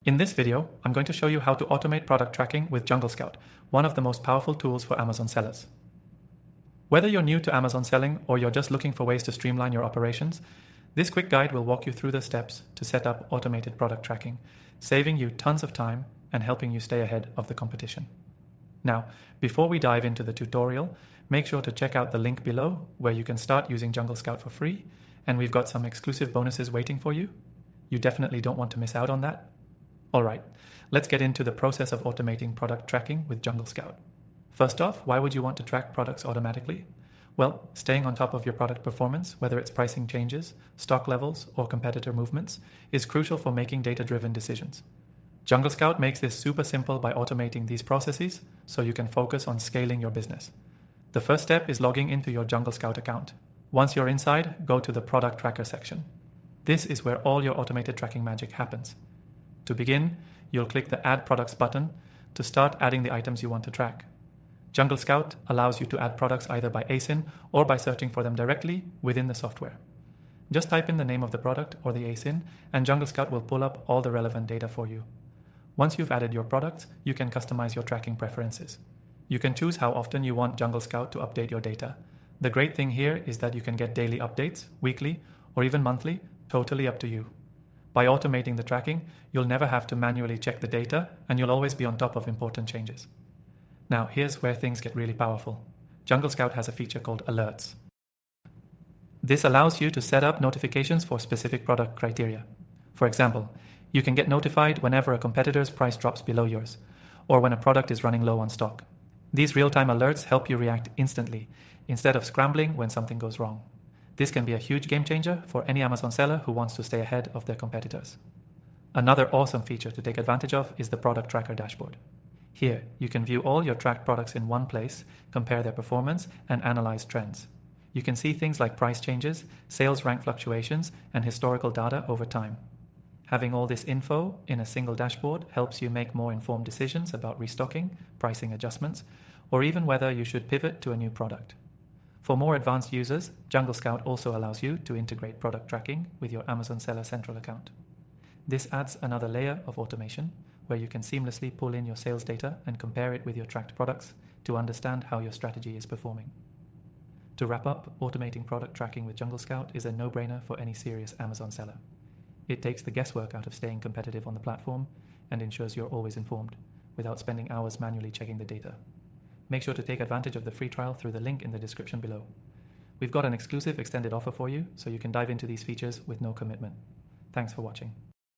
In this video, I'm going to show you how to automate product tracking with JungleScout, one of the most powerful tools for Amazon sellers. Whether you're new to Amazon selling or you're just looking for ways to streamline your operations, this quick guide will walk you through the steps to set up automated product tracking, saving you tons of time and helping you stay ahead of the competition. Now, before we dive into the tutorial, make sure to check out the link below where you can start using JungleScout for free, and we've got some exclusive bonuses waiting for you. You definitely don't want to miss out on that. Alright, let's get into the process of automating product tracking with JungleScout. First off, why would you want to track products automatically? Well, staying on top of your product performance, whether it's pricing changes, stock levels, or competitor movements, is crucial for making data-driven decisions. JungleScout makes this super simple by automating these processes so you can focus on scaling your business. The first step is logging into your JungleScout account. Once you're inside, go to the Product Tracker section. This is where all your automated tracking magic happens. To begin, you'll click the Add Products button to start adding the items you want to track. JungleScout allows you to add products either by ASIN or by searching for them directly within the software. Just type in the name of the product or the ASIN, and JungleScout will pull up all the relevant data for you. Once you've added your products, you can customize your tracking preferences. You can choose how often you want JungleScout to update your data. The great thing here is that you can get daily updates, weekly, or even monthly, totally up to you. By automating the tracking, you'll never have to manually check the data, and you'll always be on top of important changes. Now, here's where things get really powerful. JungleScout has a feature called Alerts. This allows you to set up notifications for specific product criteria. For example, you can get notified whenever a competitor's price drops below yours, or when a product is running low on stock. These real-time alerts help you react instantly, instead of scrambling when something goes wrong. This can be a huge game changer for any Amazon seller who wants to stay ahead of their competitors. Another awesome feature to take advantage of is the Product Tracker dashboard. Here, you can view all your tracked products in one place, compare their performance, and analyze trends. You can see things like price changes, sales rank fluctuations, and historical data over time. Having all this info in a single dashboard helps you make more informed decisions about restocking, pricing adjustments, or even whether you should pivot to a new product. For more advanced users, JungleScout also allows you to integrate product tracking with your Amazon Seller Central account. This adds another layer of automation where you can seamlessly pull in your sales data and compare it with your tracked products to understand how your strategy is performing. To wrap up, automating product tracking with JungleScout is a no-brainer for any serious Amazon seller. It takes the guesswork out of staying competitive on the platform and ensures you're always informed, without spending hours manually checking the data. Make sure to take advantage of the free trial through the link in the description below. We've got an exclusive extended offer for you, so you can dive into these features with no commitment. Thanks for watching.